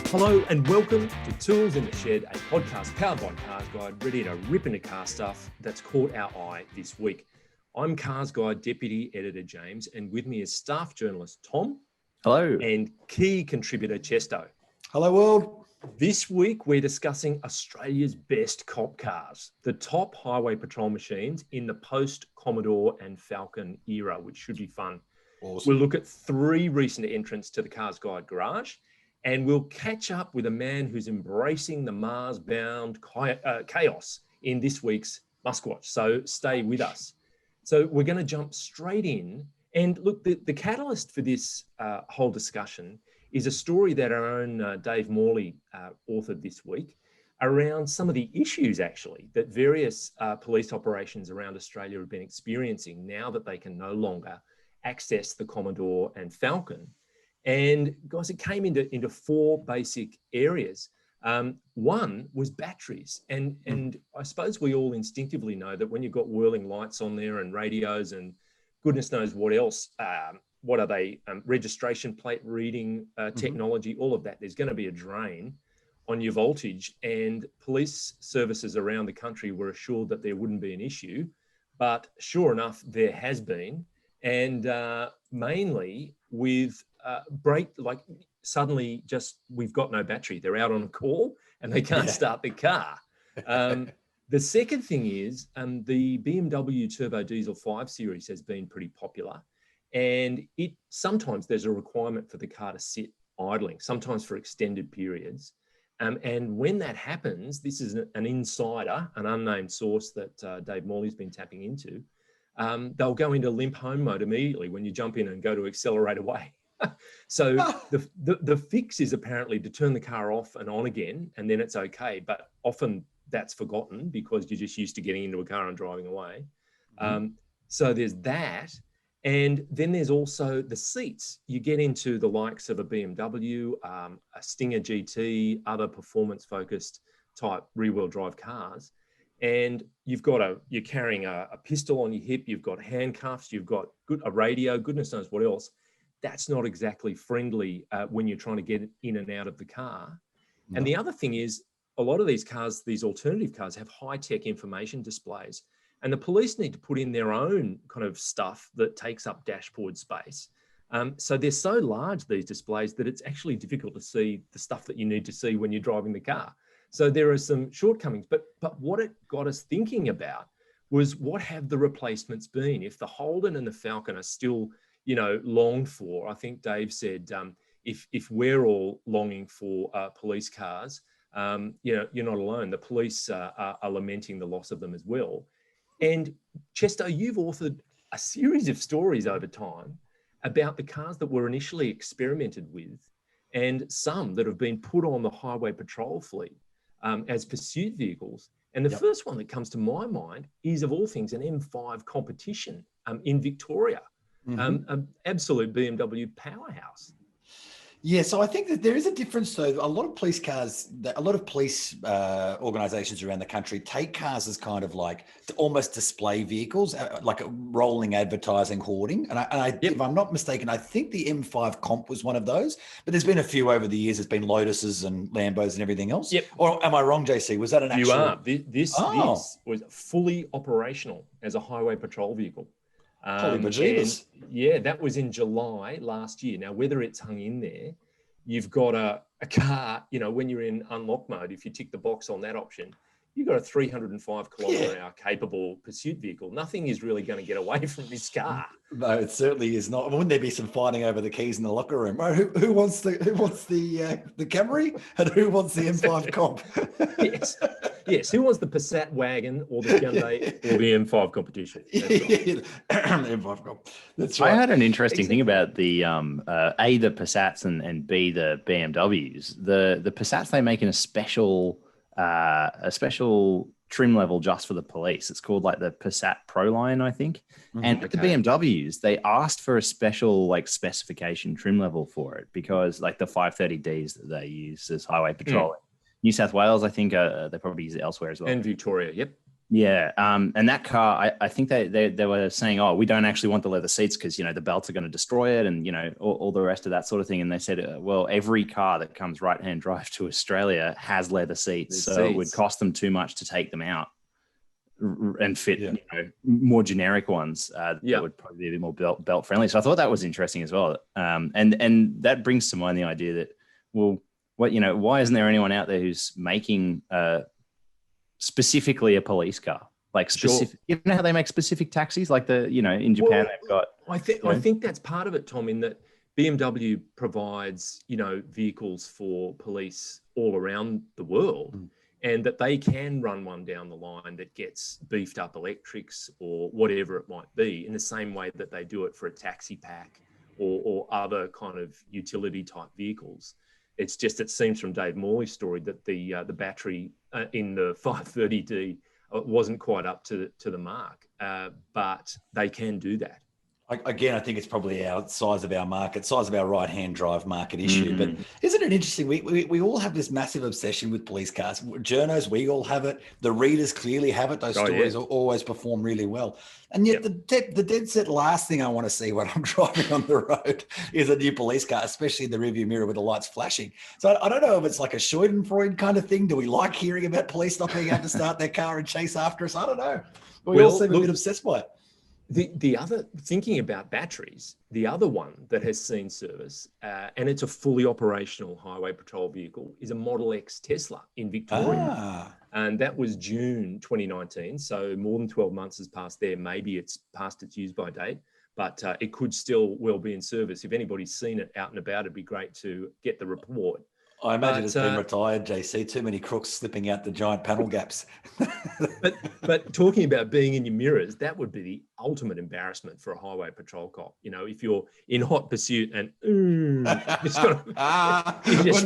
Hello and welcome to Tools in the Shed, a podcast powered by Cars Guide, ready to rip into car stuff that's caught our eye this week. I'm Cars Guide Deputy Editor James, and with me is staff journalist Tom. Hello. And key contributor Chesto. Hello, world. This week we're discussing Australia's best cop cars, the top highway patrol machines in the post-Commodore and Falcon era, which should be fun. Awesome. We'll look at 3 recent entrants to the Cars Guide garage, and we'll catch up with a man who's embracing the Mars-bound chaos in this week's Muskwatch. So stay with us. So we're going to jump straight in. And look, the catalyst for this whole discussion is a story that our own Dave Morley authored this week around some of the issues, actually, that various police operations around Australia have been experiencing now that they can no longer access the Commodore and Falcon. And guys, it came into 4 basic areas. One was batteries. And I suppose we all instinctively know that when you've got whirling lights on there and radios and goodness knows what else, what are they, registration plate reading technology, all of that, there's going to be a drain on your voltage. And police services around the country were assured that there wouldn't be an issue. But sure enough, there has been. And mainly with suddenly just we've got no battery. They're out on a call and they can't start the car. The second thing is the BMW Turbo Diesel 5 Series has been pretty popular, and sometimes there's a requirement for the car to sit idling, sometimes for extended periods. And when that happens, this is an insider, an unnamed source that Dave Morley's been tapping into. They'll go into limp home mode immediately when you jump in and go to accelerate away. So the fix is apparently to turn the car off and on again, and then it's okay. But often that's forgotten because you're just used to getting into a car and driving away. So there's that. And then there's also the seats. You get into the likes of a BMW, a Stinger GT, other performance-focused type rear-wheel drive cars. And you're carrying a pistol on your hip, you've got handcuffs, you've got a radio, goodness knows what else. That's not exactly friendly when you're trying to get in and out of the car. No. And the other thing is, a lot of these cars, these alternative cars, have high-tech information displays. And the police need to put in their own kind of stuff that takes up dashboard space. So they're so large, these displays, that it's actually difficult to see the stuff that you need to see when you're driving the car. So there are some shortcomings, but what it got us thinking about was, what have the replacements been? If the Holden and the Falcon are still, longed for, I think Dave said, if we're all longing for police cars, you're not alone. The police are lamenting the loss of them as well. And Chesto, you've authored a series of stories over time about the cars that were initially experimented with and some that have been put on the highway patrol fleet as pursuit vehicles. And the first one that comes to my mind is, of all things, an M5 competition in Victoria, an absolute BMW powerhouse. Yeah, so I think that there is a difference, though. A lot of police cars, a lot of police organisations around the country take cars as kind of like almost display vehicles, like a rolling advertising hoarding. And if I'm not mistaken, I think the M5 Comp was one of those. But there's been a few over the years. There's been Lotuses and Lambos and everything else. Yep. Or am I wrong, JC? Was that an actual? You are. This was fully operational as a highway patrol vehicle. Holy bejeebus. Yeah, that was in July last year. Now, whether it's hung in there, you've got a car, when you're in unlock mode, if you tick the box on that option, you've got a 305 kilometre an hour capable pursuit vehicle. Nothing is really going to get away from this car. No, it certainly is not. Wouldn't there be some fighting over the keys in the locker room? Right? Who wants the Camry and who wants the M5 Comp? Yes. Who wants the Passat wagon or the Hyundai or the M5 competition? M5 Comp. That's right. I had an interesting thing about the A, the Passats and B, the BMWs. The Passats, they make in a special trim level just for the police. It's called like the Passat Pro line, I think. And with the BMWs, they asked for a special like specification trim level for it, because like the 530Ds that they use as highway patrol. New South Wales, I think they probably use it elsewhere as well. And Victoria, yep. Yeah, and that car, I think they were saying, oh, we don't actually want the leather seats because, the belts are going to destroy it and, all the rest of that sort of thing. And they said, well, every car that comes right-hand drive to Australia has leather seats. It would cost them too much to take them out and fit, more generic ones that would probably be a bit more belt friendly. So I thought that was interesting as well. And that brings to mind the idea that, well, why isn't there anyone out there who's making specifically a police car, like specific? You know how they make specific taxis, like in Japan they've got. I think that's part of it, Tom, in that BMW provides vehicles for police all around the world, and that they can run one down the line that gets beefed up electrics or whatever it might be, in the same way that they do it for a taxi pack or other kind of utility type vehicles. It's just, it seems from Dave Morley's story that the battery in the 530D wasn't quite up to the mark, but they can do that. Again, I think it's probably our size of our market, size of our right-hand drive market issue. But isn't it interesting? We all have this massive obsession with police cars. Journos, we all have it. The readers clearly have it. Those stories always perform really well. And yet the dead set last thing I want to see when I'm driving on the road is a new police car, especially in the rearview mirror with the lights flashing. So I don't know if it's like a Schadenfreude kind of thing. Do we like hearing about police not being able to start their car and chase after us? I don't know. We all seem a bit obsessed by it. The other, thinking about batteries, the other one that has seen service, and it's a fully operational highway patrol vehicle, is a Model X Tesla in Victoria. And that was June 2019. So more than 12 months has passed there. Maybe it's past its use by date, but it could still well be in service. If anybody's seen it out and about, it'd be great to get the report. I imagine it's been retired, JC. Too many crooks slipping out the giant panel gaps. but talking about being in your mirrors, that would be the ultimate embarrassment for a highway patrol cop. If you're in hot pursuit and you just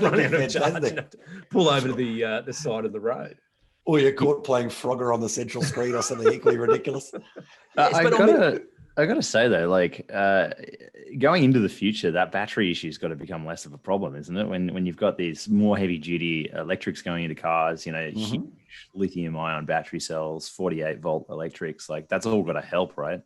run out of charge and have to pull over to the side of the road. Or you're caught playing Frogger on the central screen or something equally ridiculous. I got to say though, like going into the future, that battery issue's got to become less of a problem, isn't it? When you've got these more heavy duty electrics going into cars, huge lithium ion battery cells, 48 volt electrics, like that's all got to help, right?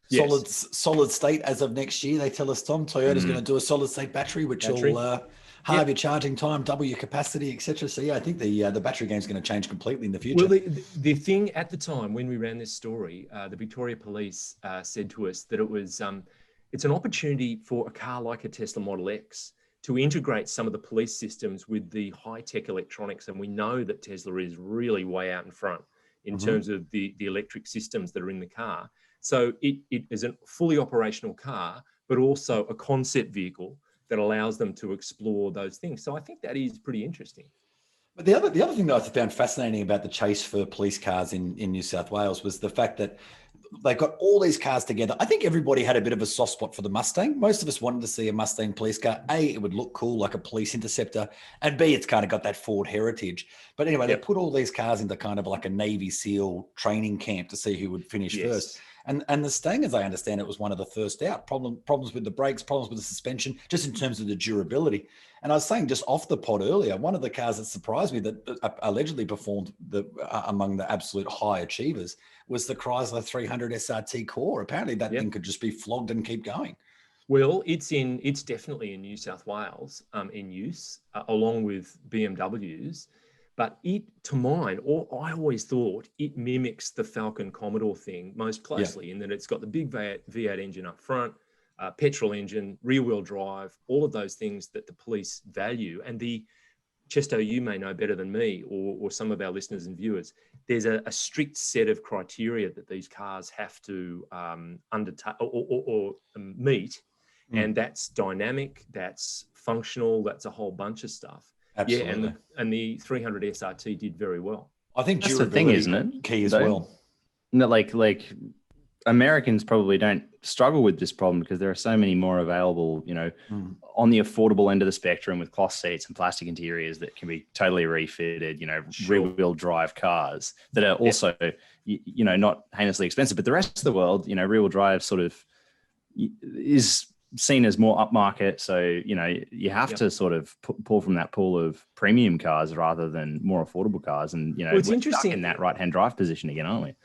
Yes. Solid state as of next year, they tell us, Tom. Toyota's going to do a solid state battery, which will halve your charging time, double your capacity, etc. So I think the battery game is going to change completely in the future. Well, the thing at the time when we ran this story, the Victoria Police said to us that it was it's an opportunity for a car like a Tesla Model X to integrate some of the police systems with the high-tech electronics, and we know that Tesla is really way out in front in terms of the electric systems that are in the car. So it is a fully operational car, but also a concept vehicle that allows them to explore those things. So I think that is pretty interesting. But the other thing that I found fascinating about the chase for police cars in New South Wales was the fact that they got all these cars together. I think everybody had a bit of a soft spot for the Mustang. Most of us wanted to see a Mustang police car. A, it would look cool like a police interceptor, and B, it's kind of got that Ford heritage. But anyway, they put all these cars into kind of like a Navy SEAL training camp to see who would finish first. And the Stang, as I understand it, was one of the first out. Problems with the brakes, problems with the suspension, just in terms of the durability. And I was saying just off the pod earlier, one of the cars that surprised me that allegedly performed among the absolute high achievers was the Chrysler 300 SRT Core. Apparently that thing could just be flogged and keep going. Well, it's definitely in New South Wales in use, along with BMWs. But to mine, I always thought it mimics the Falcon Commodore thing most closely in that it's got the big V8 engine up front, petrol engine, rear-wheel drive, all of those things that the police value. And Chesto, you may know better than me or some of our listeners and viewers, there's a strict set of criteria that these cars have to undertake or meet. And that's dynamic, that's functional, that's a whole bunch of stuff. Absolutely. Yeah, and the 300 SRT did very well. I think that's the thing, isn't it? Key as well. No, like Americans probably don't struggle with this problem because there are so many more available, on the affordable end of the spectrum with cloth seats and plastic interiors that can be totally refitted, rear-wheel drive cars that are also, not heinously expensive. But the rest of the world, rear-wheel drive sort of is seen as more upmarket. So, you know, you have to sort of pull from that pool of premium cars rather than more affordable cars. And, you know, it's we're interesting stuck in that right-hand drive position again, aren't we?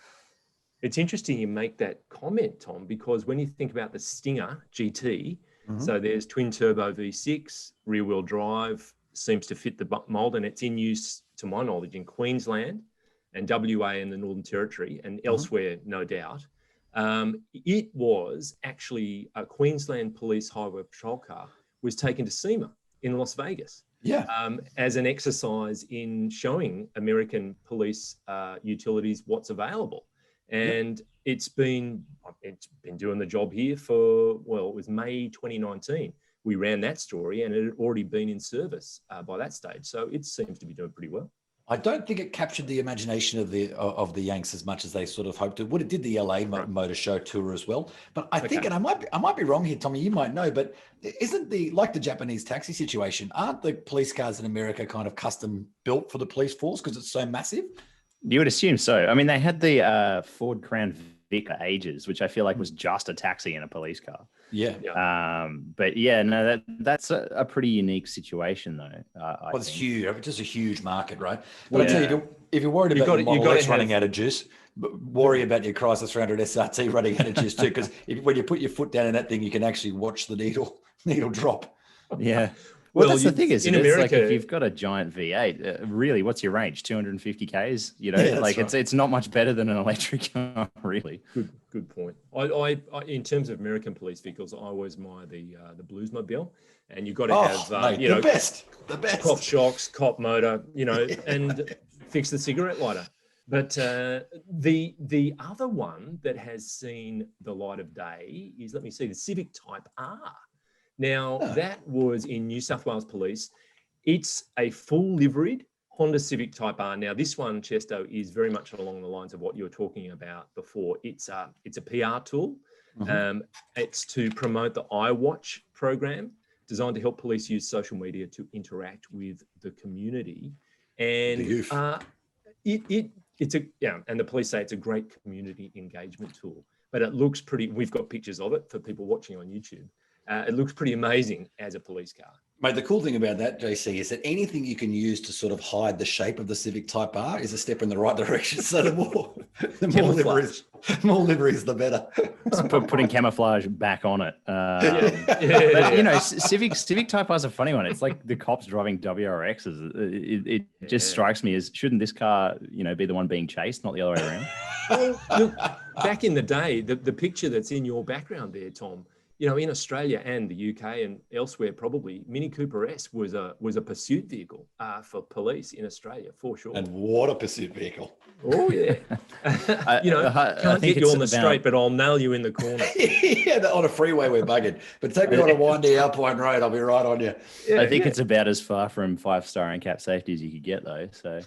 It's interesting you make that comment, Tom, because when you think about the Stinger GT, so there's twin turbo V6, rear wheel drive, seems to fit the mold, and it's in use, to my knowledge, in Queensland and WA and the Northern Territory and elsewhere, no doubt. It was actually a Queensland Police Highway Patrol car was taken to SEMA in Las Vegas. As an exercise in showing American police utilities what's available. And it's been doing the job here for, well, it was May 2019. We ran that story and it had already been in service by that stage. So it seems to be doing pretty well. I don't think it captured the imagination of the Yanks as much as they sort of hoped it would. It did the LA Motor Show tour as well. But I think, and I might be wrong here, Tommy, you might know, but isn't like the Japanese taxi situation, aren't the police cars in America kind of custom built for the police force because it's so massive? You would assume so. I mean, they had the Ford Crown Vic for ages, which I feel like was just a taxi and a police car. But yeah, no, that's a pretty unique situation though. It's huge. It's just a huge market, right? But I tell you, if you're worried about your Model X running out of juice, worry about your Chrysler 300 SRT running out of juice too, because when you put your foot down in that thing, you can actually watch the needle drop. Yeah. Well, that's the thing is, in America, like if you've got a giant V8, really, what's your range? 250 Ks? You know, it's not much better than an electric car, really. Good point. I in terms of American police vehicles, I always admire the Bluesmobile, and you've got to have the best cop shocks, cop motor, you know, and fix the cigarette lighter. But the other one that has seen the light of day is, let me see, the Civic Type R. Now, that was in New South Wales Police. It's a full liveried Honda Civic Type R. Now, this one, Chesto, is very much along the lines of what you were talking about before. It's a PR tool. It's to promote the iWatch program, designed to help police use social media to interact with the community. And and the police say it's a great community engagement tool. But it looks pretty, we've got pictures of it for people watching on YouTube. It looks pretty amazing as a police car. Mate, the cool thing about that, JC, is that anything you can use to sort of hide the shape of the Civic Type R is a step in the right direction. So the more liveries, the better. Putting camouflage back on it. But, you know, Civic Type R is a funny one. It's like the cops driving WRXs. It just strikes me as, shouldn't this car, you know, be the one being chased, not the other way around? Well, look, back in the day, the picture that's in your background there, Tom, you know, in Australia and the UK and elsewhere, probably Mini Cooper S was a pursuit vehicle for police in Australia, for sure. And what a pursuit vehicle! Oh yeah, you know, can't get you on the straight, but I'll nail you in the corner. On a freeway we're bugging, but take me on a windy Alpine road, I'll be right on you. Yeah, I think it's about as far from 5-star NCAP safety as you could get, though. So.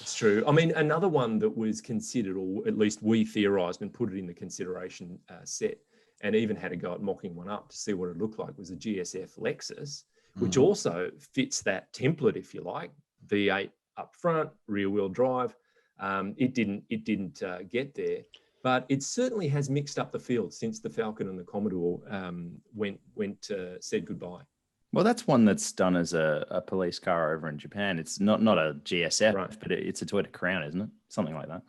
It's true. I mean, another one that was considered, or at least we theorised and put it in the consideration set, and even had a go at mocking one up to see what it looked like, was a GSF Lexus, which also fits that template, if you like, V8 up front, rear wheel drive. It didn't get there, but it certainly has mixed up the field since the Falcon and the Commodore said goodbye. Well, that's one that's done as a police car over in Japan. It's not a GSF, right, but it's a Toyota Crown, isn't it? Something like that.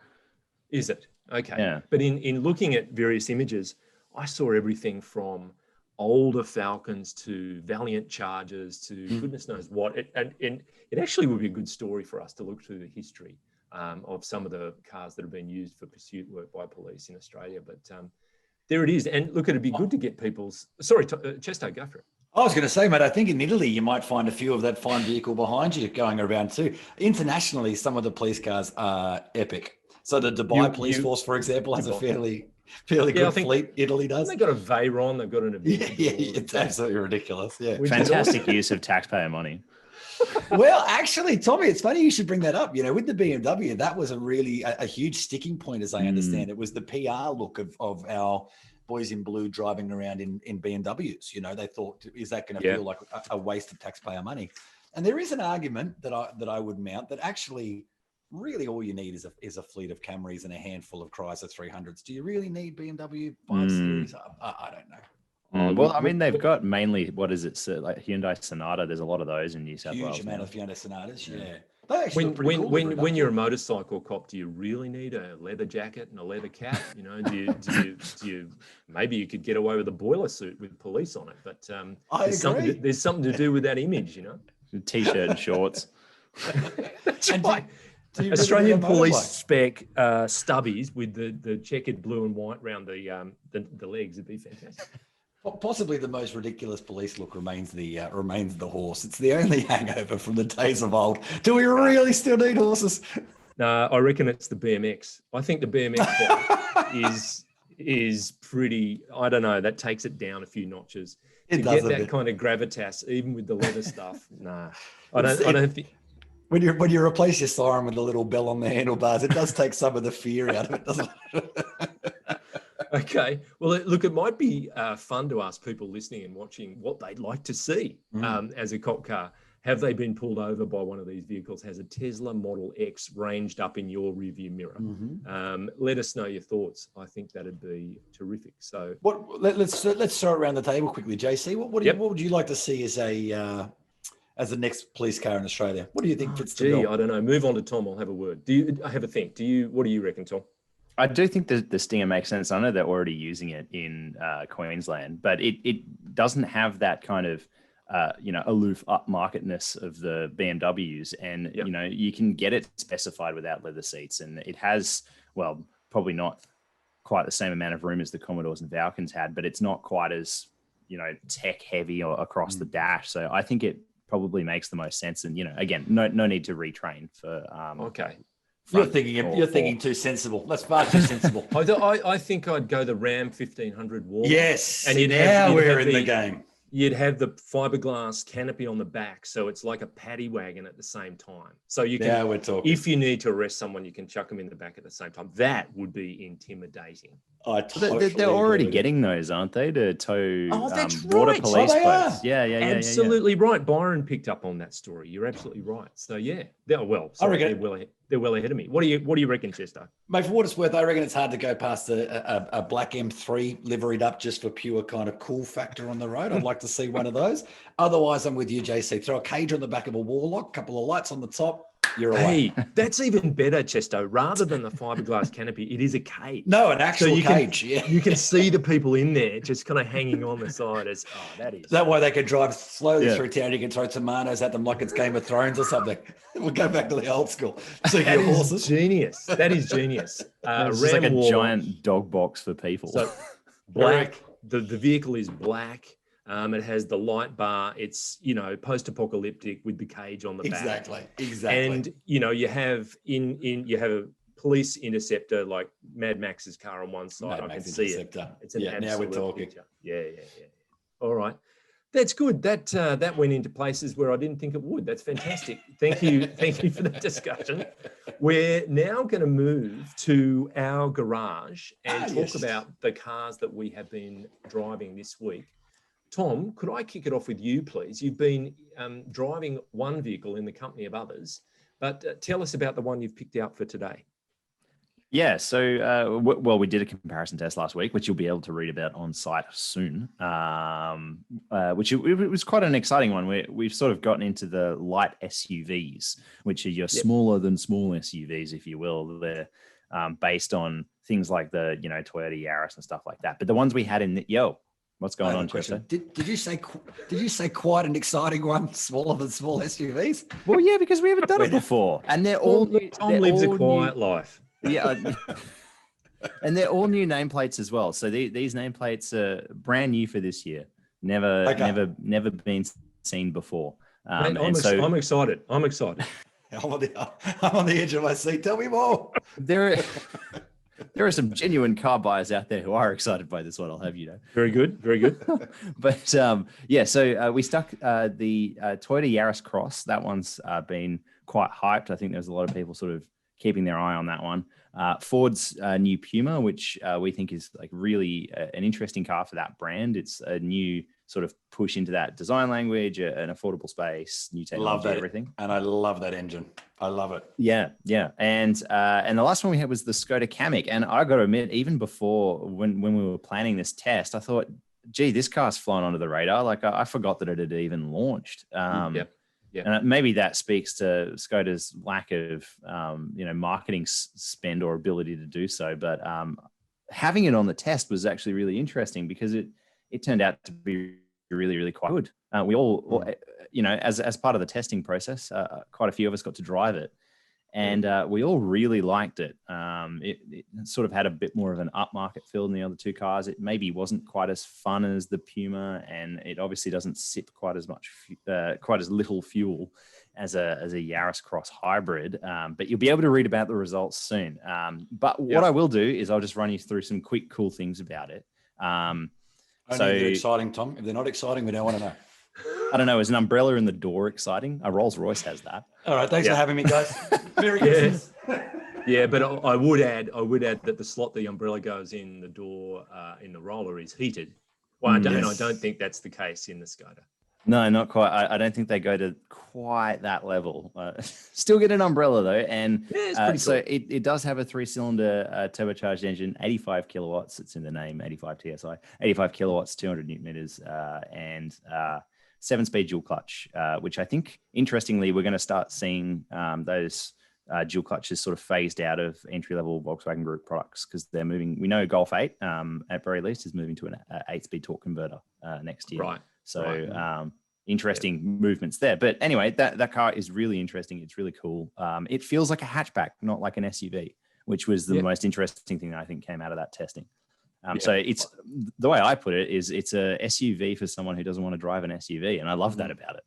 Is it? Okay. Yeah. But in looking at various images, I saw everything from older Falcons to Valiant Chargers to goodness knows what. And it actually would be a good story for us to look through the history of some of the cars that have been used for pursuit work by police in Australia. But there it is. And look, it'd be good to get people's... Sorry, Chesto, go for it. I was going to say, mate, I think in Italy you might find a few of that fine vehicle behind you going around too. Internationally, some of the police cars are epic. So the Dubai police force, for example, has a fairly good fleet. Italy does. They've got a Veyron. They've got an... it's absolutely ridiculous. Yeah, fantastic use of taxpayer money. Well, actually, Tommy, it's funny you should bring that up. You know, with the BMW, that was a huge sticking point, as I understand. It was the PR look of our boys in blue driving around in BMWs. You know, they thought, is that going to feel like a waste of taxpayer money? And there is an argument that I would mount that actually, really all you need is a fleet of Camrys and a handful of Chrysler 300s. Do you really need BMW 5 Series? I don't know. Well, I mean, they've got mainly, what is it, so like Hyundai Sonata. There's a lot of those in New South Wales. Huge amount now. of Hyundai Sonatas. Yeah. They actually look pretty cool. When you're a motorcycle cop, do you really need a leather jacket and a leather cap? You know, do you maybe you could get away with a boiler suit with police on it, but there's something to do with that image, you know. T-shirt and shorts. That's And right. do you Australian really police motorbike? spec stubbies with the checkered blue and white around the legs would be fantastic. Possibly the most ridiculous police look remains the horse. It's the only hangover from the days of old. Do we really still need horses? No, I reckon it's the BMX. I think the BMX bike is pretty. I don't know. That takes it down a few notches. It to does get a that bit. kind of gravitas, even with the leather stuff. Nah, I don't think. When you replace your siren with a little bell on the handlebars, it does take some of the fear out of it, doesn't it? Okay. Well, look, it might be fun to ask people listening and watching what they'd like to see as a cop car. Have they been pulled over by one of these vehicles? Has a Tesla Model X ranged up in your rearview mirror? Let us know your thoughts. I think that'd be terrific. So, Let's throw it around the table quickly, JC. What would you like to see as the next police car in Australia? What do you think fits the bill? I don't know. Move on to Tom. I'll have a word. I have a think? What do you reckon, Tom? I do think the Stinger makes sense. I know they're already using it in Queensland, but it doesn't have that kind of aloof upmarketness of the BMWs, and you can get it specified without leather seats, and it has probably not quite the same amount of room as the Commodores and Falcons had, but it's not quite as tech heavy or across the dash. So I think it probably makes the most sense. And again, no need to retrain for okay. You're thinking too sensible. That's far too sensible. I think I'd go the Ram 1500 Warlock. Yes, and we're in the game. You'd have the fiberglass canopy on the back, so it's like a paddy wagon at the same time. So you can, we're talking. if you need to arrest someone, you can chuck them in the back at the same time. That would be intimidating. They're already getting those, aren't they? To tow that's water right. police they boats. are. Yeah. Absolutely right. Byron picked up on that story. You're absolutely right. So yeah, they're well ahead of me. What do you reckon, Chester? Mate, for what it's worth, I reckon it's hard to go past a black M3 liveried up just for pure kind of cool factor on the road. I'd like to see one of those. Otherwise, I'm with you, JC. Throw a cage on the back of a Warlock, couple of lights on the top. You're away. Hey, that's even better, Chesto. Rather than the fiberglass canopy, it is a cage. No, an actual cage. You can see the people in there just kind of hanging on the side as, that is. That way they can drive slowly through town. You can throw tomatoes at them like it's Game of Thrones or something. We'll go back to the old school. So that is horses. Genius. That is genius. It's like a giant dog box for people. So black. The vehicle is black. It has the light bar. It's, post-apocalyptic with the cage on the back. Exactly. And, you have you have a police interceptor like Mad Max's car on one side. I can see it. It's an absolute now we're talking. picture. Yeah. All right. That's good. That went into places where I didn't think it would. That's fantastic. Thank you for that discussion. We're now going to move to our garage and talk about the cars that we have been driving this week. Tom, could I kick it off with you, please? You've been driving one vehicle in the company of others, but tell us about the one you've picked out for today. Yeah, so, we did a comparison test last week, which you'll be able to read about on site soon, which it was quite an exciting one. We've sort of gotten into the light SUVs, which are your smaller than small SUVs, if you will. They're based on things like the, Toyota Yaris and stuff like that. But the ones we had in what's going on, Chester? Did you say quite an exciting one, smaller than small SUVs? Well, yeah, because we haven't done it before, and they're all new. Tom lives a quiet life. Yeah, and they're all new nameplates as well. So these nameplates are brand new for this year. Never been seen before. I'm excited. I'm on the edge of my seat. Tell me more. There are some genuine car buyers out there who are excited by this one. I'll have you know. Very good. But so we stuck the Toyota Yaris Cross. That one's been quite hyped. I think there's a lot of people sort of keeping their eye on that one. Ford's new Puma, which we think is like really an interesting car for that brand. It's a new sort of push into that design language, an affordable space, new technology, love that, everything. And I love that engine. I love it. Yeah. And the last one we had was the Skoda Kamiq. And I got to admit, even before when we were planning this test, I thought, gee, this car's flown under the radar. Like I forgot that it had even launched. And maybe that speaks to Skoda's lack of, marketing spend or ability to do so. But having it on the test was actually really interesting because it turned out to be really, really quite good. We all, as part of the testing process, quite a few of us got to drive it. And we all really liked it. It sort of had a bit more of an upmarket feel than the other two cars. It maybe wasn't quite as fun as the Puma, and it obviously doesn't sip quite as much, quite as little fuel as a Yaris Cross hybrid. But you'll be able to read about the results soon. But what I will do is I'll just run you through some quick, cool things about it. Only if they're exciting, Tom. If they're not exciting, we don't want to know. I don't know. Is an umbrella in the door exciting? A Rolls Royce has that. All right. Thanks for having me, guys. Merry Christmas. Yeah, but I would add that the slot the umbrella goes in the door in the roller is heated. Well, I don't think that's the case in the Skoda. No, not quite. I don't think they go to quite that level. Still get an umbrella though, and so it does have a 3-cylinder turbocharged engine, 85 kilowatts. It's in the name, 85 TSI, 85 kilowatts, 200 newton meters, and 7-speed dual clutch, which I think, interestingly, we're going to start seeing those dual clutches sort of phased out of entry-level Volkswagen Group products because they're moving. We know Golf 8, at very least, is moving to an 8-speed torque converter next year. Right. So interesting movements there. But anyway, that car is really interesting. It's really cool. It feels like a hatchback, not like an SUV, which was the most interesting thing that I think came out of that testing. So it's the way I put it is it's a SUV for someone who doesn't want to drive an SUV. And I love that about it.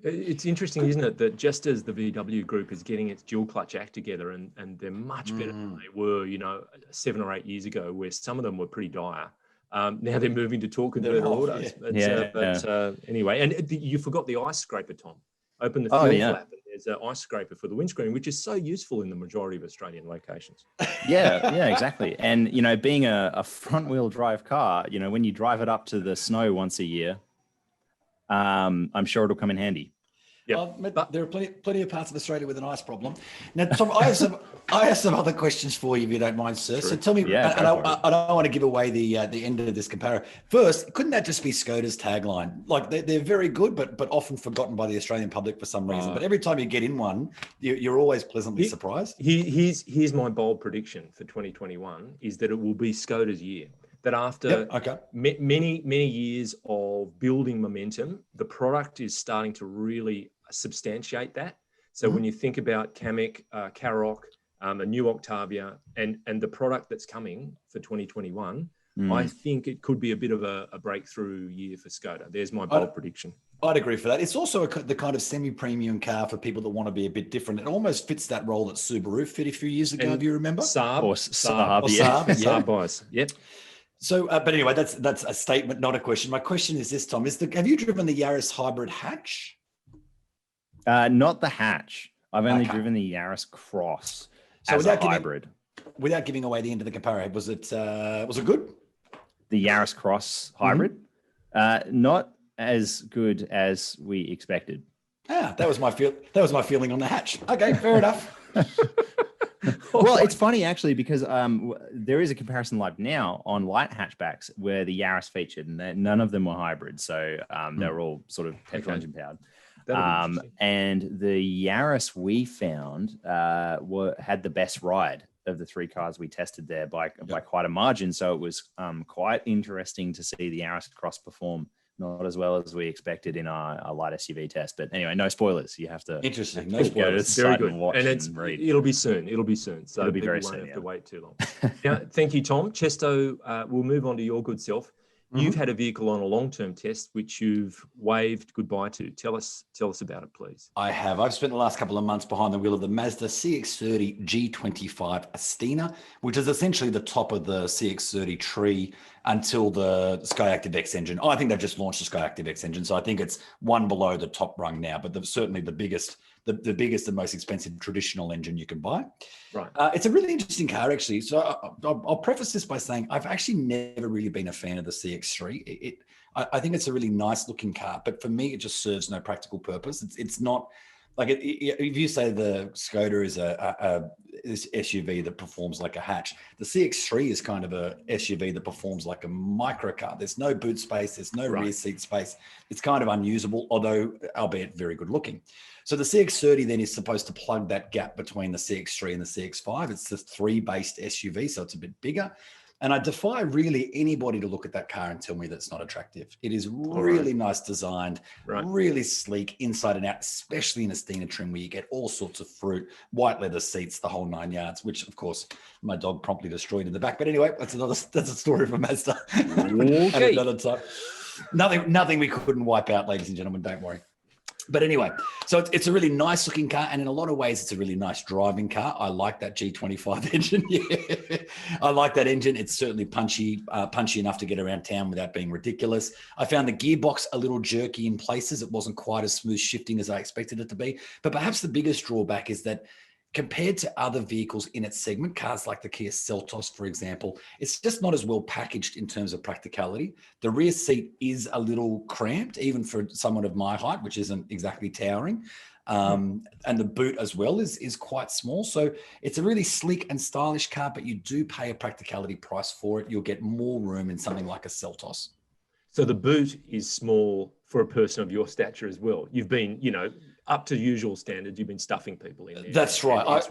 It's interesting, isn't it, that just as the VW group is getting its dual clutch act together and they're much better than they were, 7 or 8 years ago, where some of them were pretty dire. Now they're moving to torque converter autos. Anyway, and you forgot the ice scraper, Tom. Open the fuel flap. There's an ice scraper for the windscreen, which is so useful in the majority of Australian locations. Yeah, exactly. And, being a front wheel drive car, when you drive it up to the snow once a year, I'm sure it'll come in handy. But there are plenty of parts of Australia with an ice problem. Now, Tom, I have some other questions for you, if you don't mind, sir. Sure. So tell me, I don't want to give away the end of this comparator. First, couldn't that just be Skoda's tagline? Like they're very good, but often forgotten by the Australian public for some reason. But every time you get in one, you're always pleasantly surprised. Here's my bold prediction for 2021 is that it will be Skoda's year. That after many years of building momentum, the product is starting to really substantiate that. So when you think about Kamiq, Karoq, a new Octavia, and the product that's coming for 2021, I think it could be a bit of a breakthrough year for Skoda. There's my bold prediction. I'd agree for that. It's also the kind of semi-premium car for people that want to be a bit different. It almost fits that role that Subaru fit a few years ago, if you remember. Saab buys. Yep. So, but anyway, that's a statement, not a question. My question is this, Tom: have you driven the Yaris Hybrid hatch? Not the hatch. I've only driven the Yaris Cross as a hybrid. Without giving away the end of the comparator, was it good? The Yaris Cross hybrid, not as good as we expected. That was my feeling on the hatch. Okay, fair enough. Well, it's funny actually because there is a comparison live now on light hatchbacks where the Yaris featured, and none of them were hybrid, so they were all sort of petrol engine powered. And the Yaris we found had the best ride of the 3 cars we tested there by quite a margin. So it was quite interesting to see the Yaris Cross perform not as well as we expected in our light SUV test. But anyway, no spoilers. You have to. Interesting. No spoilers. Very good. And it'll be soon. It'll be soon. So it'll be very soon. Won't have to wait too long. Now, thank you, Tom. Chesto, we'll move on to your good self. You've had a vehicle on a long-term test, which you've waved goodbye to. Tell us about it, please. I have. I've spent the last couple of months behind the wheel of the Mazda CX-30 G25 Astina, which is essentially the top of the CX-30 tree until the Skyactiv X engine. I think they've just launched the Skyactiv X engine, so I think it's one below the top rung now, but certainly the biggest and most expensive traditional engine you can buy. Right. It's a really interesting car, actually. So I'll preface this by saying I've actually never really been a fan of the CX-3. I think it's a really nice looking car, but for me, it just serves no practical purpose. It's not Like if you say the Skoda is a this SUV that performs like a hatch, the CX-3 is kind of a SUV that performs like a microcar. There's no boot space, there's no rear seat space. It's kind of unusable, although albeit very good looking. So the CX-30 then is supposed to plug that gap between the CX-3 and the CX-5. It's the 3-based SUV, so it's a bit bigger. And I defy really anybody to look at that car and tell me that's not attractive. It is really nice designed, really sleek inside and out, especially in a Astina trim where you get all sorts of fruit, white leather seats, the whole 9 yards, which of course my dog promptly destroyed in the back. But anyway, that's a story for Mazda. Okay. Another time. Nothing we couldn't wipe out, ladies and gentlemen, don't worry. But anyway, so it's a really nice looking car. And in a lot of ways, it's a really nice driving car. I like that G25 engine. Yeah, I like that engine. It's certainly punchy enough to get around town without being ridiculous. I found the gearbox a little jerky in places. It wasn't quite as smooth shifting as I expected it to be. But perhaps the biggest drawback is that compared to other vehicles in its segment, cars like the Kia Seltos, for example, it's just not as well packaged in terms of practicality. The rear seat is a little cramped, even for someone of my height, which isn't exactly towering. And the boot as well is quite small. So it's a really sleek and stylish car, but you do pay a practicality price for it. You'll get more room in something like a Seltos. So the boot is small for a person of your stature as well. You've been, up to usual standards, you've been stuffing people in there. That's right.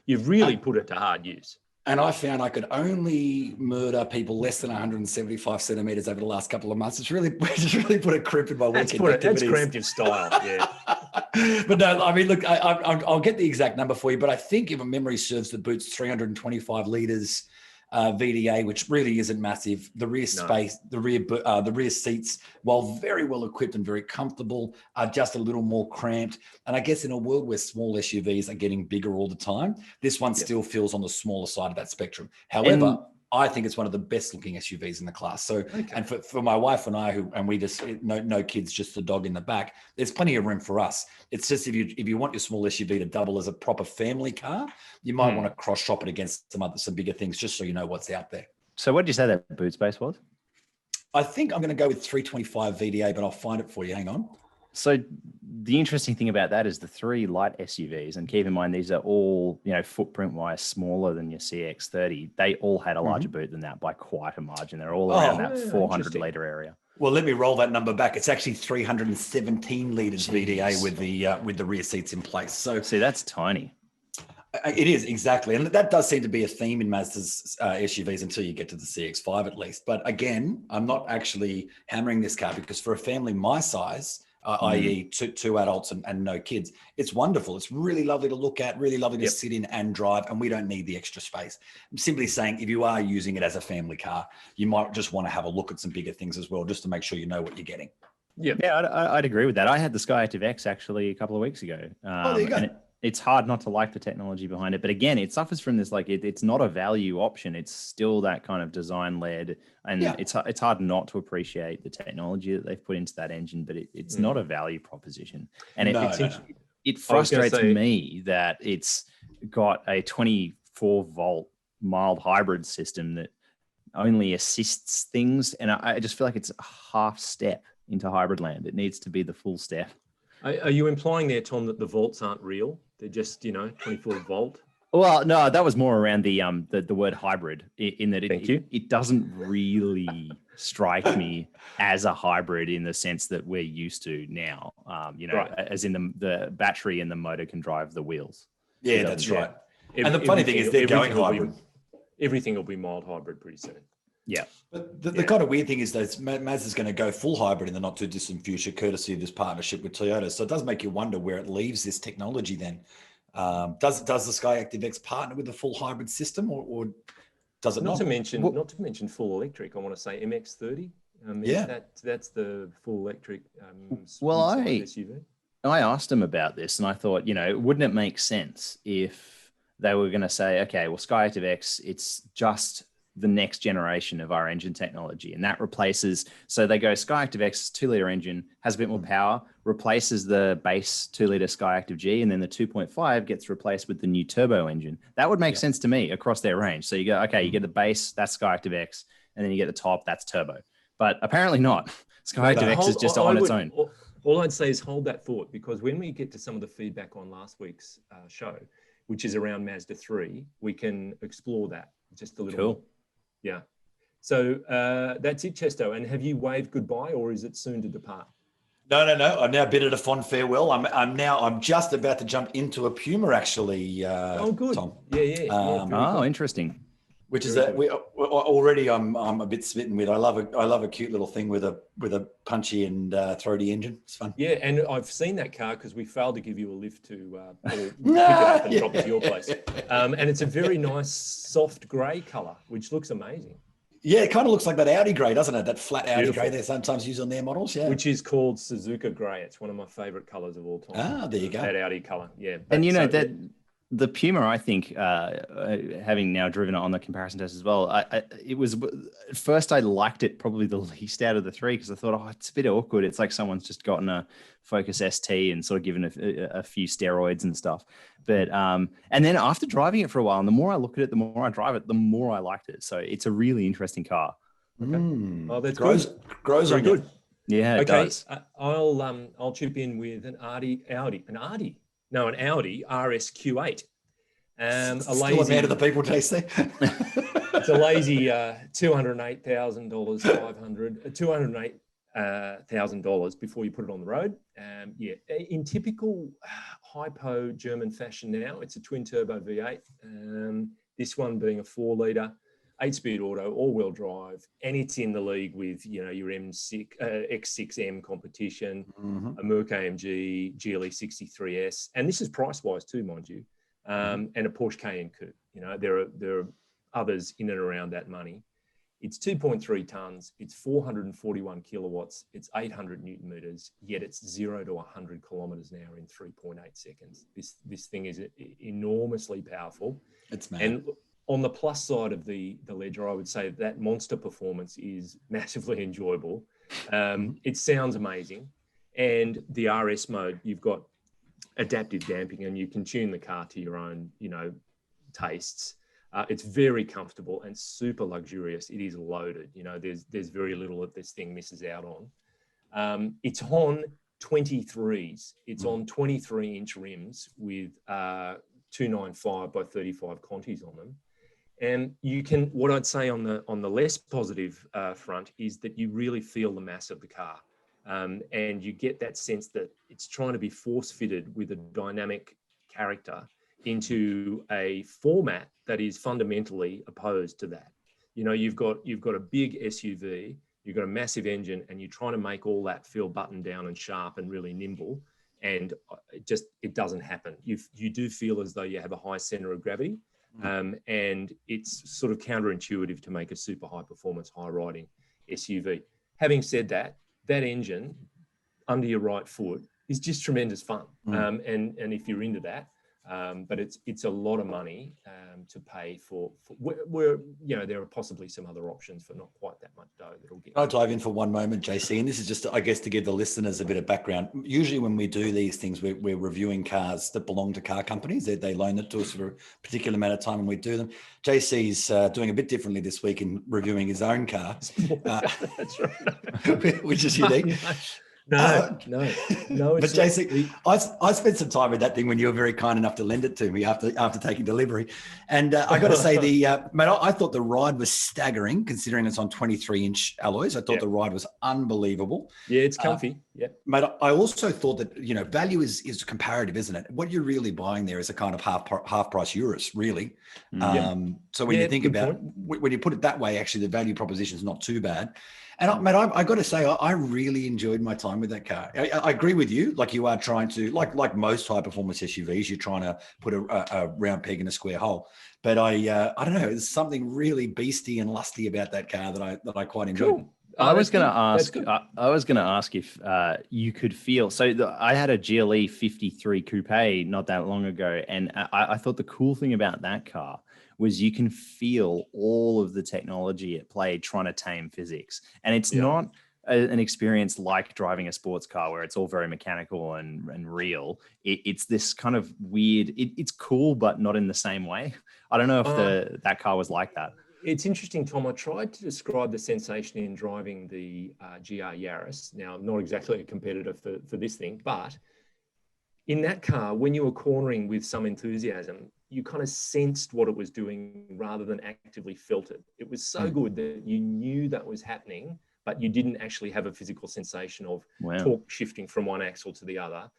You've really put it to hard use. And I found I could only murder people less than 175 centimeters over the last couple of months. It's really put a crimp in my weekend activities. That's cramped your style, yeah. But no, I mean, look, I'll get the exact number for you, but I think if memory serves, the boot's 325 litres. VDA, which really isn't massive. The rear space, the rear seats, while very well equipped and very comfortable, are just a little more cramped. And I guess in a world where small SUVs are getting bigger all the time, this one still feels on the smaller side of that spectrum. However, I think it's one of the best looking SUVs in the class. So, and for my wife and I, we just no kids, just the dog in the back, there's plenty of room for us. It's just if you want your small SUV to double as a proper family car, you might want to cross shop it against some bigger things, just so you know what's out there. So what did you say that boot space was? I think I'm going to go with 325 VDA, but I'll find it for you. Hang on. So the interesting thing about that is the 3 light SUVs, and keep in mind, these are all, footprint wise smaller than your CX-30. They all had a larger boot than that by quite a margin. They're all around that 400 litre area. Well, let me roll that number back. It's actually 317 litres VDA with the rear seats in place. So see, that's tiny. It is, exactly. And that does seem to be a theme in Mazda's SUVs until you get to the CX-5 at least. But again, I'm not actually hammering this car because for a family my size, i.e. two adults and no kids, it's wonderful. It's really lovely to look at, really lovely to sit in and drive, and we don't need the extra space. I'm simply saying if you are using it as a family car, you might just want to have a look at some bigger things as well, just to make sure you know what you're getting. Yeah, I'd agree with that. I had the Skyactiv X actually a couple of weeks ago. There you go. And it's hard not to like the technology behind it. But again, it suffers from this, it's not a value option. It's still that kind of design led. And it's hard not to appreciate the technology that they've put into that engine, but it's not a value proposition. And it frustrates me that it's got a 24 volt mild hybrid system that only assists things. And I just feel like it's a half step into hybrid land. It needs to be the full step. Are you implying there, Tom, that the volts aren't real? They're just, 24 volt? Well, no, that was more around the word hybrid in that it doesn't really strike me as a hybrid in the sense that we're used to now, as in the battery and the motor can drive the wheels. Yeah, that's right. And the funny thing is they're going hybrid. Everything will be mild hybrid pretty soon. Yeah. But the kind of weird thing is that Mazda's going to go full hybrid in the not too distant future, courtesy of this partnership with Toyota. So it does make you wonder where it leaves this technology then. Does the Skyactiv X partner with the full hybrid system or does it not? Not to mention full electric. I want to say MX-30. That's the full electric SUV. I asked him about this and I thought, wouldn't it make sense if they were going to say, okay, well, Skyactiv X, it's just the next generation of our engine technology. And that replaces, so they go Skyactiv X 2-litre engine, has a bit more power, replaces the base 2-litre Skyactiv G, and then the 2.5 gets replaced with the new turbo engine. That would make sense to me across their range. So you go, okay, you get the base, that's Skyactiv X, and then you get the top, that's turbo. But apparently not. Skyactiv X is just on its own. All I'd say is hold that thought, because when we get to some of the feedback on last week's show, which is around Mazda 3, we can explore that just a little more. Yeah. So that's it, Chesto. And have you waved goodbye, or is it soon to depart? No. I'm now bid it a fond farewell. I'm just about to jump into a Puma, actually. Oh, good. Tom. Yeah. Oh, interesting. Which is that we already I'm a bit smitten with. I love a cute little thing with a punchy and throaty engine. It's fun. Yeah, and I've seen that car because we failed to give you a lift to pick it up and drop it to your place. And it's a very nice soft grey colour, which looks amazing. Yeah, it kind of looks like that Audi grey, doesn't it? That flat Audi Beautiful. grey they sometimes use on their models. Yeah, which is called Suzuka grey. It's one of my favourite colours of all time. Ah, there you go. That Audi colour. Yeah, and you know that. The Puma, I think, having now driven it on the comparison test as well, it was at first I liked it probably the least out of the three, because I thought, oh, it's a bit awkward. It's like someone's just gotten a Focus ST and sort of given a few steroids and stuff. But and then after driving it for a while, and the more I look at it, the more I drive it, the more I liked it. So it's a really interesting car. Okay. Oh, that's grows very good. Yeah, it does. I'll chip in with an Audi. No, an Audi RS-Q8. Still a man of the people, JC. It's a lazy $208,500 before you put it on the road. In typical hypo German fashion now, it's a twin turbo V8. This one being a 4-litre, 8-speed auto, all-wheel drive, and it's in the league with your X6M competition, a Merc AMG GLE 63S, and this is price-wise too, mind you, and a Porsche Cayenne Coupe. There are others in and around that money. It's 2.3 tons, it's 441 kilowatts, it's 800 newton meters, yet it's 0 to 100 kilometers an hour in 3.8 seconds. This thing is enormously powerful. It's mad. And on the plus side of the ledger, I would say that monster performance is massively enjoyable. It sounds amazing. And the RS mode, you've got adaptive damping and you can tune the car to your own, tastes. It's very comfortable and super luxurious. It is loaded. There's very little that this thing misses out on. It's on 23s. It's on 23-inch rims with 295 by 35 Contis on them. And what I'd say on the less positive front is that you really feel the mass of the car. And you get that sense that it's trying to be force fitted with a dynamic character into a format that is fundamentally opposed to that. You've got a big SUV, you've got a massive engine, and you're trying to make all that feel buttoned down and sharp and really nimble. And it doesn't happen. You do feel as though you have a high center of gravity. And it's sort of counterintuitive to make a super high performance, high riding SUV. Having said that engine under your right foot is just tremendous fun. And if you're into that, but it's a lot of money to pay for where there are possibly some other options for not quite that much dough that'll get. I'll dive in for one moment, JC, and this is just, I guess, to give the listeners a bit of background. Usually when we do these things, we're reviewing cars that belong to car companies. They loan it to us for a particular amount of time and we do them. JC's doing a bit differently this week in reviewing his own car. That's right. Which is unique. No. But JC, I spent some time with that thing when you were very kind enough to lend it to me after taking delivery, and I got to say mate, I thought the ride was staggering considering it's on 23-inch alloys. I thought the ride was unbelievable. Yeah, it's comfy. Yeah, mate. I also thought that value is comparative, isn't it? What you're really buying there is a kind of half price Urus, really. So when you think about when you put it that way, actually the value proposition is not too bad. And mate, I got to say, I really enjoyed my time with that car. I agree with you. Like you are trying to, like most high performance SUVs, you're trying to put a round peg in a square hole. But I don't know, there's something really beastie and lusty about that car that I quite enjoyed. Cool. I was going to ask if you could feel. So I had a GLE 53 coupe not that long ago, and I thought the cool thing about that car was you can feel all of the technology at play trying to tame physics. And it's not an experience like driving a sports car where it's all very mechanical and real. It's this kind of weird, it's cool, but not in the same way. I don't know if that car was like that. It's interesting, Tom. I tried to describe the sensation in driving the GR Yaris. Now, not exactly a competitor for this thing, but in that car, when you were cornering with some enthusiasm, you kind of sensed what it was doing rather than actively felt it. It was so good that you knew that was happening, but you didn't actually have a physical sensation of torque shifting from one axle to the other.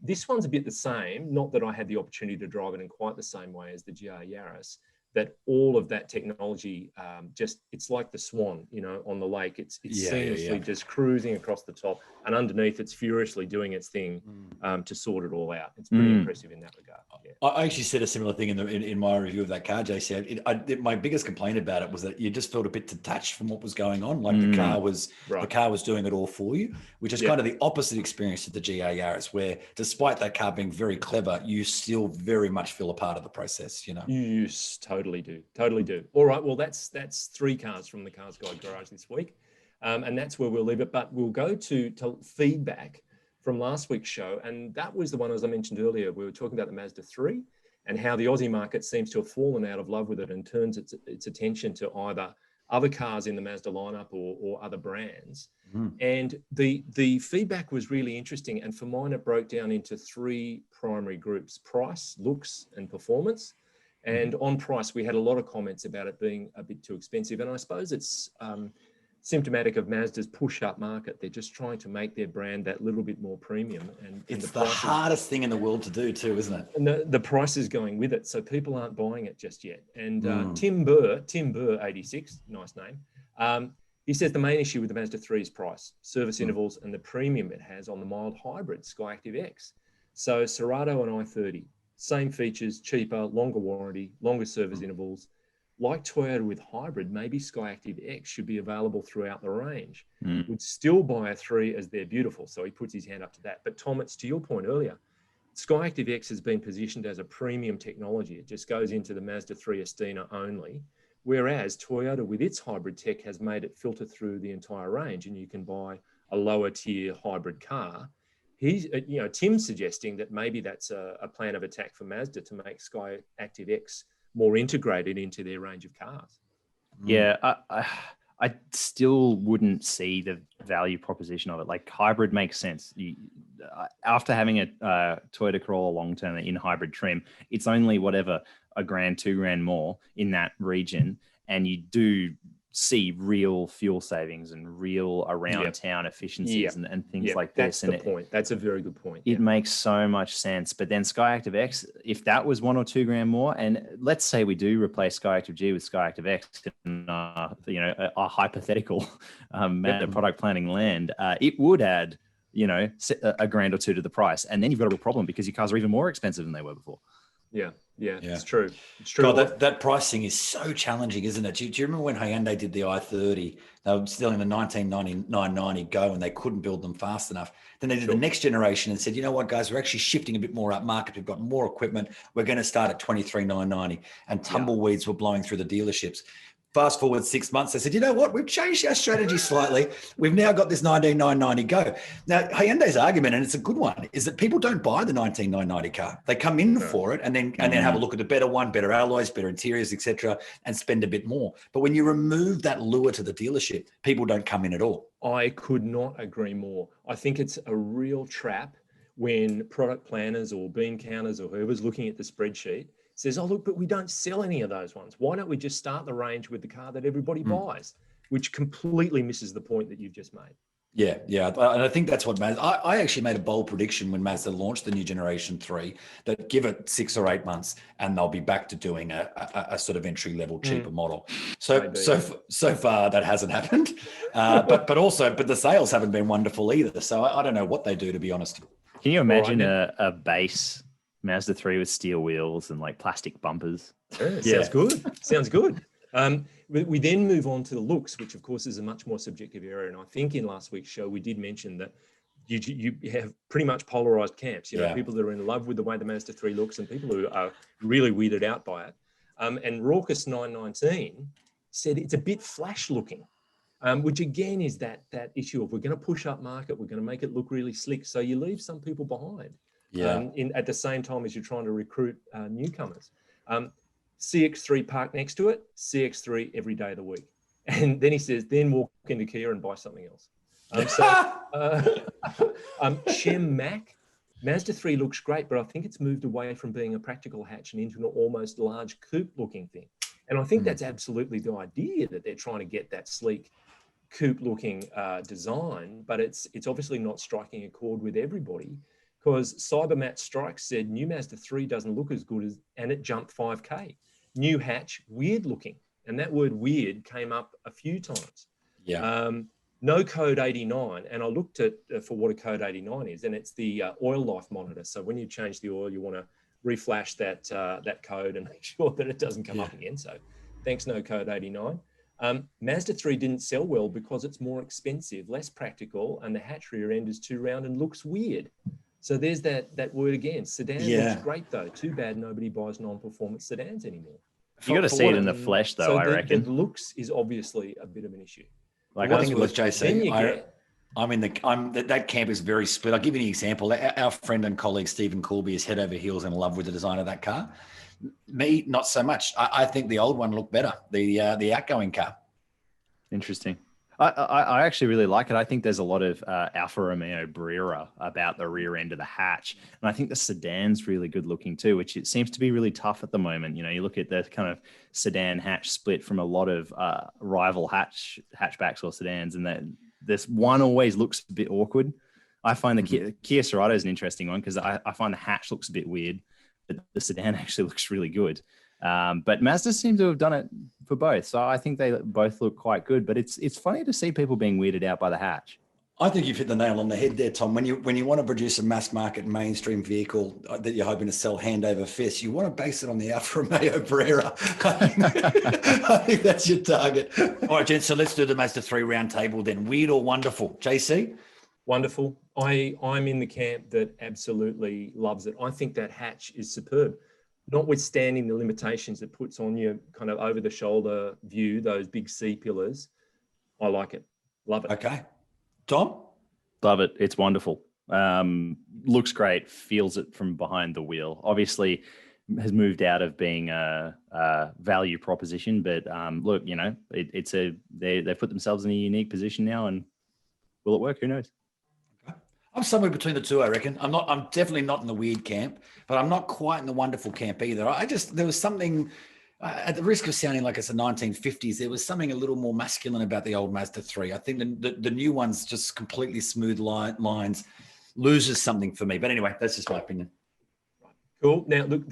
This one's a bit the same, not that I had the opportunity to drive it in quite the same way as the GR Yaris, that all of that technology it's like the Swan, on the lake. It's seamlessly just cruising across the top, and underneath it's furiously doing its thing to sort it all out. It's pretty impressive in that regard. Yeah. I actually said a similar thing in my review of that car, JC. My biggest complaint about it was that you just felt a bit detached from what was going on. Like the car was doing it all for you, which is kind of the opposite experience of the GR Yaris, where despite that car being very clever, you still very much feel a part of the process. You totally do. All right, well, that's 3 cars from the Cars Guide Garage this week, and that's where we'll leave it. But we'll go to feedback from last week's show, and that was the one, as I mentioned earlier, we were talking about the Mazda 3 and how the Aussie market seems to have fallen out of love with it and turns its attention to either other cars in the Mazda lineup or other brands. And the feedback was really interesting, and for mine it broke down into 3 primary groups: price, looks, and performance. And on price, we had a lot of comments about it being a bit too expensive. And I suppose it's symptomatic of Mazda's push-up market. They're just trying to make their brand that little bit more premium. And it's the hardest thing in the world to do too, isn't it? And the price is going with it. So people aren't buying it just yet. And Tim Burr, 86, nice name. He says the main issue with the Mazda 3 is price, service intervals, and the premium it has on the mild hybrid Skyactiv X. So Cerato and i30, same features, cheaper, longer warranty, longer service intervals. Like Toyota with hybrid, maybe Skyactiv X should be available throughout the range. Would still buy a 3 as they're beautiful. So he puts his hand up to that. But Tom, it's to your point earlier, Skyactiv X has been positioned as a premium technology. It just goes into the Mazda 3 Estina only. Whereas Toyota with its hybrid tech has made it filter through the entire range, and you can buy a lower tier hybrid car. Tim's suggesting that maybe that's a plan of attack for Mazda to make Skyactiv X more integrated into their range of cars. Yeah, I still wouldn't see the value proposition of it. Like hybrid makes sense. After having a Toyota Corolla long term in hybrid trim, it's only whatever $1,000, $2,000 more in that region, and you do see real fuel savings and real around town efficiencies and things like this. That's the point. That's a very good point. It makes so much sense. But then Skyactiv X, if that was $1,000 or $2,000 more, and let's say we do replace Skyactiv G with Skyactiv X in a hypothetical product planning land, it would add $1,000 or $2,000 to the price, and then you've got a real problem because your cars are even more expensive than they were before. Yeah, it's true. It's true. God, that pricing is so challenging, isn't it? Do you remember when Hyundai did the i30? They were selling the 1990 Go and they couldn't build them fast enough. Then they did the next generation and said, you know what, guys, we're actually shifting a bit more up market. We've got more equipment. We're going to start at 23,990. And tumbleweeds were blowing through the dealerships. Fast forward 6 months, they said, you know what, we've changed our strategy slightly. We've now got this 19,990 Go. Now, Hyundai's argument, and it's a good one, is that people don't buy the 19,990 car. They come in for it and then have a look at the better one, better alloys, better interiors, etc., and spend a bit more. But when you remove that lure to the dealership, people don't come in at all. I could not agree more. I think it's a real trap when product planners or bean counters or whoever's looking at the spreadsheet says, oh, look, but we don't sell any of those ones. Why don't we just start the range with the car that everybody buys, which completely misses the point that you've just made. Yeah. And I think that's what Mazda, I actually made a bold prediction when Mazda launched the new Generation 3 that give it 6 or 8 months and they'll be back to doing a sort of entry level, cheaper model. So far that hasn't happened. But the sales haven't been wonderful either. So I don't know what they do, to be honest. Can you imagine a base Mazda 3 with steel wheels and like plastic bumpers? Sounds good. We then move on to the looks, which of course is a much more subjective area. And I think in last week's show, we did mention that you have pretty much polarized camps, people that are in love with the way the Mazda 3 looks and people who are really weirded out by it. And Raucous 919 said it's a bit flash looking, which again is that issue of we're going to push up market, we're going to make it look really slick. So you leave some people behind. At the same time as you're trying to recruit newcomers. CX3 parked next to it, CX3 every day of the week. And then he says, then walk into Kia and buy something else. Shem Mac, Mazda 3 looks great, but I think it's moved away from being a practical hatch and into an almost large coupe looking thing. And I think that's absolutely the idea, that they're trying to get that sleek coupe looking design, but it's obviously not striking a chord with everybody, because Cybermat Strike said new Mazda 3 doesn't look as good as, and it jumped 5K. New hatch, weird looking. And that word weird came up a few times. Yeah. No code 89, and I looked at for what a code 89 is, and it's the oil life monitor. So when you change the oil, you want to reflash that code and make sure that it doesn't come up again. So thanks, no code 89. Mazda 3 didn't sell well because it's more expensive, less practical, and the hatch rear end is too round and looks weird. So there's that word again. Sedan looks great though. Too bad nobody buys non-performance sedans anymore. You got to see it in the flesh, though. I reckon the looks is obviously a bit of an issue. Like I think with JC, that camp is very split. I'll give you an example. Our friend and colleague Stephen Colby is head over heels in love with the design of that car. Me, not so much. I think the old one looked better. The outgoing car. Interesting. I actually really like it. I think there's a lot of Alfa Romeo Brera about the rear end of the hatch. And I think the sedan's really good looking too, which it seems to be really tough at the moment. You know, you look at the kind of sedan hatch split from a lot of rival hatchbacks or sedans, and this one always looks a bit awkward. I find the Kia Sorento is an interesting one because I find the hatch looks a bit weird, but the sedan actually looks really good. But Mazda seems to have done it for both. So I think they both look quite good, but it's funny to see people being weirded out by the hatch. I think you've hit the nail on the head there, Tom. When you want to produce a mass market mainstream vehicle that you're hoping to sell hand over fist, you want to base it on the Alfa Romeo Brera. I think that's your target. All right, gents, so let's do the Mazda 3 round table then. Weird or wonderful? JC? Wonderful. I'm in the camp that absolutely loves it. I think that hatch is superb. Notwithstanding the limitations it puts on your kind of over the shoulder view, those big C pillars, I like it. Love it. Okay. Tom? Love it. It's wonderful. Looks great. Feels it from behind the wheel. Obviously has moved out of being a value proposition, but look, you know, they've put themselves in a unique position now, and will it work? Who knows? I'm somewhere between the two, I reckon. I'm definitely not in the weird camp, but I'm not quite in the wonderful camp either. There was something, at the risk of sounding like it's the 1950s, there was something a little more masculine about the old Mazda 3. I think the new one's just completely smooth lines, loses something for me. But anyway, that's just my opinion. Cool. Now, look,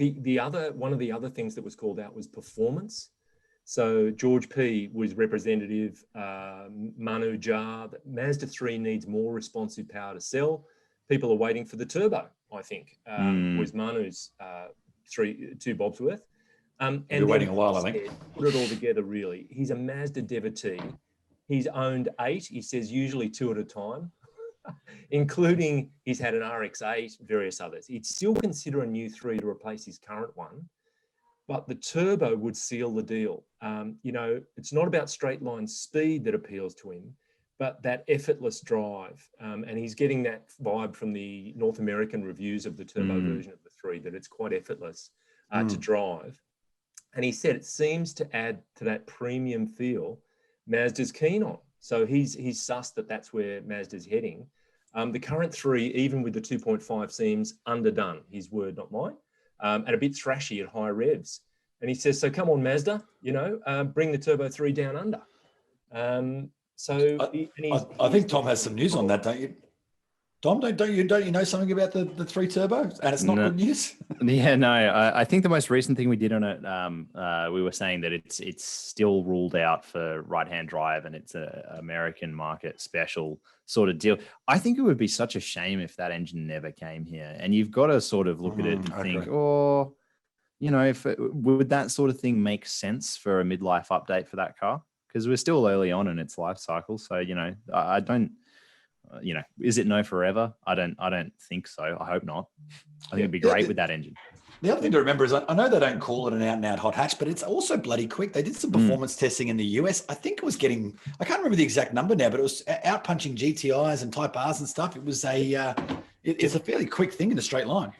one of the other things that was called out was performance. So George P was representative, Manu Jar, that Mazda 3 needs more responsive power to sell. People are waiting for the turbo, I think, was Manu's two bobs worth. And you're waiting a while, I think. Put it all together, really. He's a Mazda devotee. He's owned 8, he says, usually 2 at a time, including he's had an RX-8, various others. He'd still consider a new 3 to replace his current one, but the turbo would seal the deal. You know, it's not about straight line speed that appeals to him, but that effortless drive. And he's getting that vibe from the North American reviews of the turbo version of the 3, that it's quite effortless to drive. And he said it seems to add to that premium feel Mazda's keen on. So he's sussed that that's where Mazda's heading. The current 3, even with the 2.5, seems underdone, his word, not mine. And a bit thrashy at high revs. And he says, so come on, Mazda, you know, bring the Turbo 3 down under. I think Tom has some news on that, don't you? Tom, don't you know something about the 3 Turbo? And it's not good news? Yeah, no. I think the most recent thing we did on it, we were saying that it's still ruled out for right-hand drive, and it's an American market special sort of deal. I think it would be such a shame if that engine never came here. And you've got to sort of look at it and think, oh, you know, would that sort of thing make sense for a midlife update for that car? Because we're still early on in its life cycle. So, you know, I don't, you know, is it no forever? I don't think so. I hope not. I think it'd be great with that engine. The other thing to remember is I know they don't call it an out-and-out hot hatch, but it's also bloody quick. They did some performance testing in the US. I think it was getting, I can't remember the exact number now, but it was out-punching GTIs and Type Rs and stuff. It was it's a fairly quick thing in a straight line.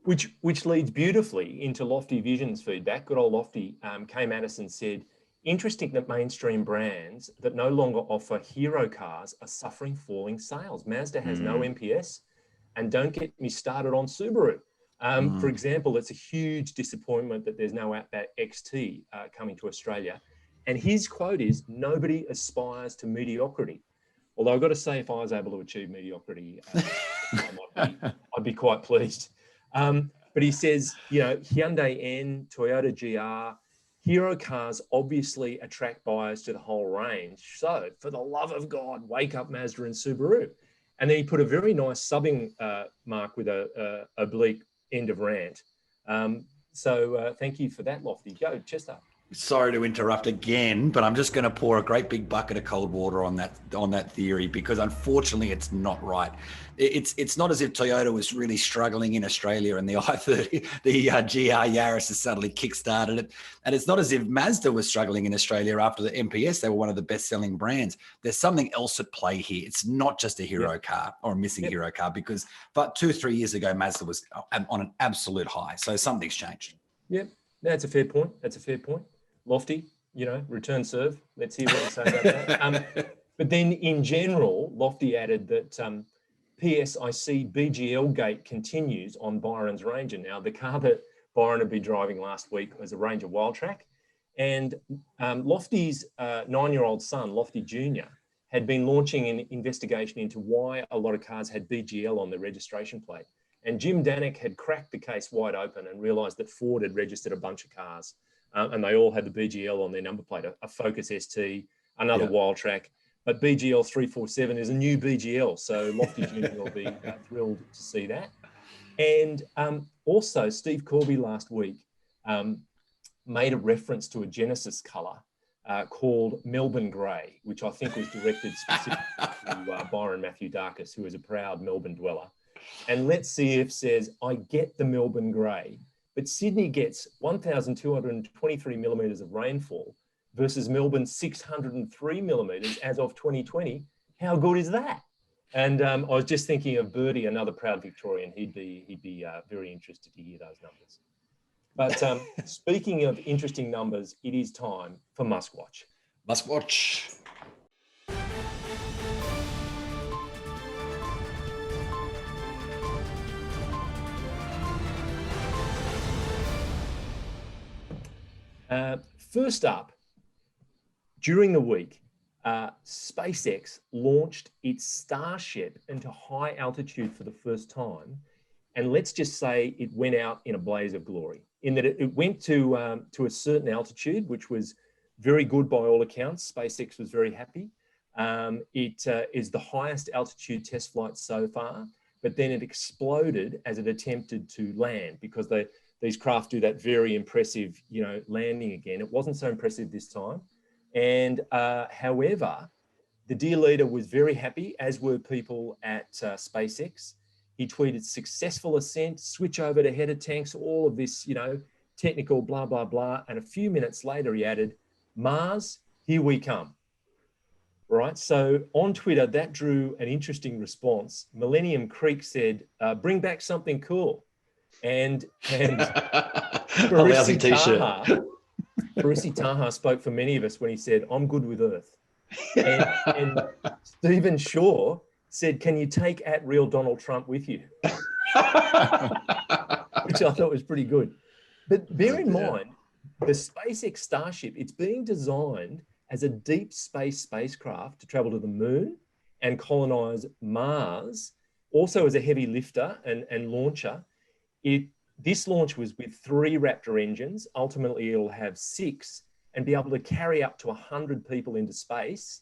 Which leads beautifully into Lofty Vision's feedback. Good old Lofty came at us and said, interesting that mainstream brands that no longer offer hero cars are suffering falling sales. Mazda has no MPS, and don't get me started on Subaru. For example, it's a huge disappointment that there's no Outback XT coming to Australia. And his quote is, nobody aspires to mediocrity. Although I've got to say, if I was able to achieve mediocrity, I'd be quite pleased. But he says, Hyundai N, Toyota GR, hero cars obviously attract buyers to the whole range. So for the love of God, wake up Mazda and Subaru. And then he put a very nice subbing mark with a oblique end of rant. So thank you for that, Lofty. Go, Chester. Sorry to interrupt again, but I'm just going to pour a great big bucket of cold water on that theory, because unfortunately it's not right. It's not as if Toyota was really struggling in Australia and the i30, the GR Yaris has suddenly kickstarted it. And it's not as if Mazda was struggling in Australia after the MPS. They were one of the best-selling brands. There's something else at play here. It's not just a hero car or a missing hero car, because but 2 or 3 years ago, Mazda was on an absolute high. So something's changed. Yep, that's a fair point. Lofty, return serve. Let's hear what you say about that. But then in general, Lofty added that PSIC BGL gate continues on Byron's Ranger. Now, the car that Byron had been driving last week was a Ranger Wildtrak. And Lofty's 9-year-old son, Lofty Jr., had been launching an investigation into why a lot of cars had BGL on their registration plate. And Jim Danek had cracked the case wide open and realised that Ford had registered a bunch of cars. And they all had the BGL on their number plate, a Focus ST, another Wildtrak. But BGL 347 is a new BGL. So Lofty Jr. will be thrilled to see that. And also, Steve Corby last week made a reference to a Genesis colour called Melbourne Grey, which I think was directed specifically to Byron Matthew Darkus, who is a proud Melbourne dweller. And Let's See If says, I get the Melbourne Grey, but Sydney gets 1,223 millimetres of rainfall versus Melbourne's 603 millimetres as of 2020. How good is that? And I was just thinking of Bertie, another proud Victorian. He'd be very interested to hear those numbers. But speaking of interesting numbers, it is time for Must Watch. Must Watch. First up, during the week, SpaceX launched its Starship into high altitude for the first time. And let's just say it went out in a blaze of glory, in that it went to a certain altitude, which was very good by all accounts. SpaceX was very happy. It is the highest altitude test flight so far, but then it exploded as it attempted to land, because these craft do that very impressive, landing again. It wasn't so impressive this time. And however, the dear leader was very happy, as were people at SpaceX. He tweeted, successful ascent, switch over to header tanks, all of this, technical blah, blah, blah. And a few minutes later, he added, Mars, here we come. Right. So on Twitter, that drew an interesting response. Millennium Creek said, bring back something cool. And lousy t-shirt. Parisi Taha spoke for many of us when he said, I'm good with Earth. And Stephen Shaw said, can you take @real Donald Trump with you? Which I thought was pretty good. But bear in mind, the SpaceX Starship, it's being designed as a deep space spacecraft to travel to the moon and colonize Mars, also as a heavy lifter and launcher. This launch was with 3 Raptor engines. Ultimately, it'll have 6 and be able to carry up to 100 people into space.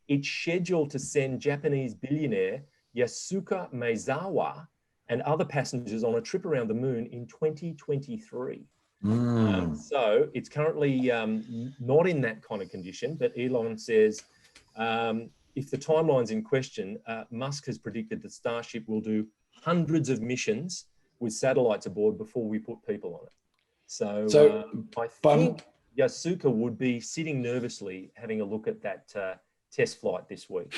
It's scheduled to send Japanese billionaire Yasuka Maezawa and other passengers on a trip around the moon in 2023. So it's currently not in that kind of condition, but Elon says if the timeline's in question, Musk has predicted that Starship will do hundreds of missions with satellites aboard before we put people on it. So I think Yasuka would be sitting nervously having a look at that test flight this week.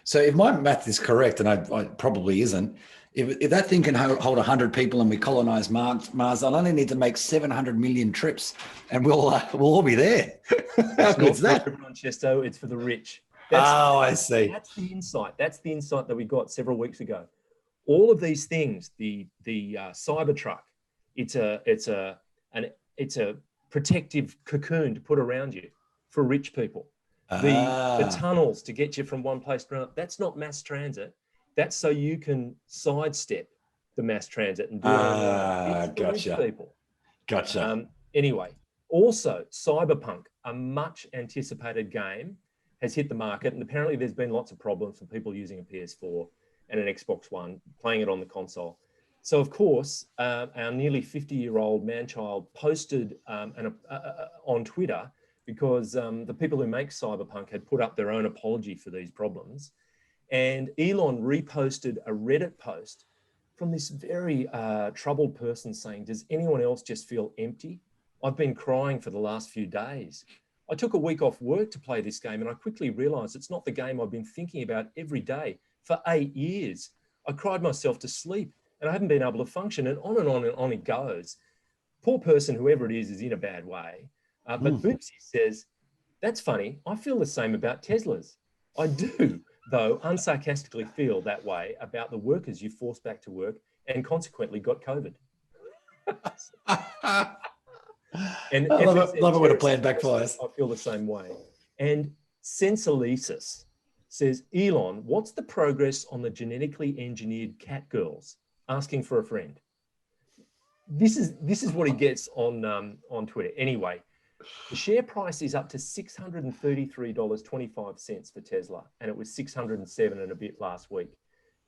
So if my math is correct, and I probably isn't, if that thing can hold 100 people and we colonize Mars, I'll only need to make 700 million trips, and we'll all be there. How good's that? For everyone, Chesto, it's for the rich. I see. That's the insight. That's the insight that we got several weeks ago. All of these things, the Cybertruck, it's a protective cocoon to put around you for rich people. The tunnels to get you from one place to another. That's not mass transit. That's so you can sidestep the mass transit and do it. Gotcha. Rich people. Gotcha. Anyway, also Cyberpunk, a much anticipated game, has hit the market, and apparently there's been lots of problems for people using a PS4 and an Xbox One, playing it on the console. So of course, our nearly 50-year-old man-child posted on Twitter, because the people who make Cyberpunk had put up their own apology for these problems. And Elon reposted a Reddit post from this very troubled person saying, does anyone else just feel empty? I've been crying for the last few days. I took a week off work to play this game, and I quickly realized it's not the game I've been thinking about every day for 8 years. I cried myself to sleep, and I haven't been able to function, and on it goes. Poor person, whoever it is in a bad way. But Boopsy says, that's funny. I feel the same about Teslas. I do, though, unsarcastically feel that way about the workers you forced back to work and consequently got COVID. And I love it when a plan backfires. I feel the same way. And Sensalesis says, Elon, what's the progress on the genetically engineered cat girls? Asking for a friend. This is what he gets on Twitter. Anyway, the share price is up to $633.25 for Tesla, and it was 607 and a bit last week.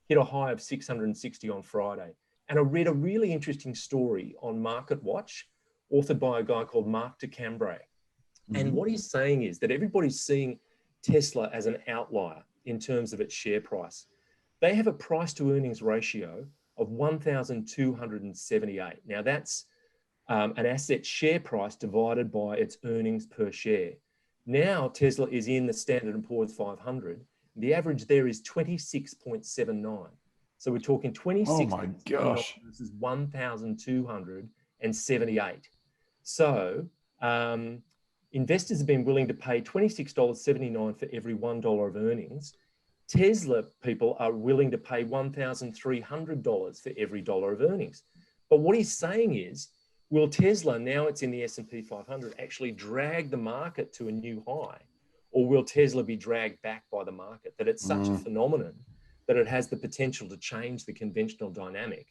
Hit a high of 660 on Friday. And I read a really interesting story on MarketWatch, authored by a guy called Mark de Cambrai. And what he's saying is that everybody's seeing Tesla as an outlier in terms of its share price. They have a price to earnings ratio of 1,278. Now that's an asset share price divided by its earnings per share. Now Tesla is in the Standard & Poor's 500. The average there is 26.79. So we're talking 26 oh my gosh, versus 1,278. So investors have been willing to pay $26.79 for every $1 of earnings. Tesla people are willing to pay $1,300 for every dollar of earnings. But what he's saying is, will Tesla, now it's in the S&P 500, actually drag the market to a new high? Or will Tesla be dragged back by the market? That it's such a phenomenon that it has the potential to change the conventional dynamic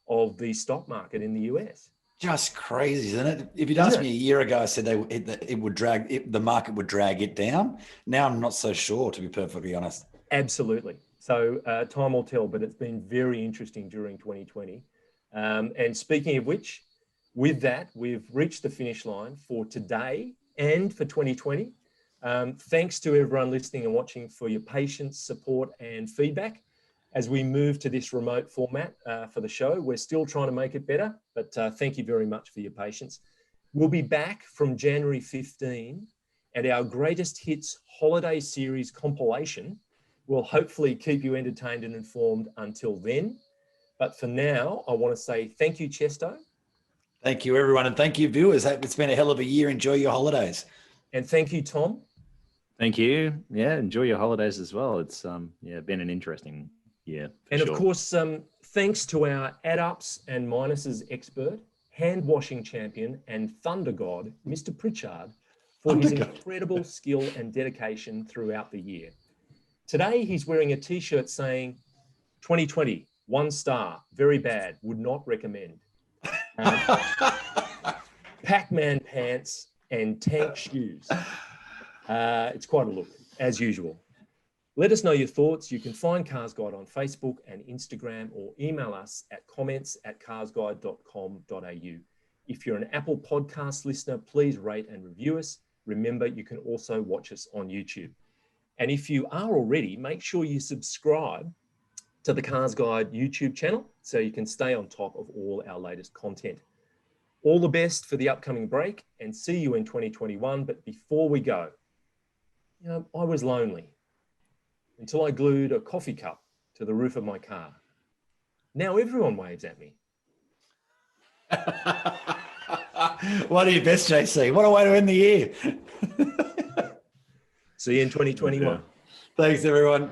of the stock market in the US. Just crazy, isn't it? If you'd asked me a year ago, I said the market would drag it down. Now I'm not so sure, to be perfectly honest. Absolutely. So time will tell, but it's been very interesting during 2020. And speaking of which, with that, we've reached the finish line for today and for 2020. Thanks to everyone listening and watching for your patience, support, and feedback as we move to this remote format for the show. We're still trying to make it better, but thank you very much for your patience. We'll be back from January 15, and our greatest hits holiday series compilation will hopefully keep you entertained and informed until then. But for now, I want to say thank you, Chesto. Thank you, everyone. And thank you, viewers. It's been a hell of a year. Enjoy your holidays. And thank you, Tom. Thank you. Yeah, enjoy your holidays as well. It's been an interesting year. And of course, thanks to our add-ups and minuses expert, hand-washing champion, and thunder god, Mr. Pritchard, for his incredible skill and dedication throughout the year. Today, he's wearing a t-shirt saying, 2020, 1 star, very bad, would not recommend. Pac-Man pants and tank shoes. It's quite a look, as usual. Let us know your thoughts. You can find Cars Guide on Facebook and Instagram, or email us at comments@carsguide.com.au. If you're an Apple Podcast listener, please rate and review us. Remember, you can also watch us on YouTube. And if you are already, make sure you subscribe to the Cars Guide YouTube channel so you can stay on top of all our latest content. All the best for the upcoming break, and see you in 2021. But before we go, I was lonely. until I glued a coffee cup to the roof of my car. Now everyone waves at me. Why do you best, JC? What a way to end the year. See you in 2021. Thanks, everyone.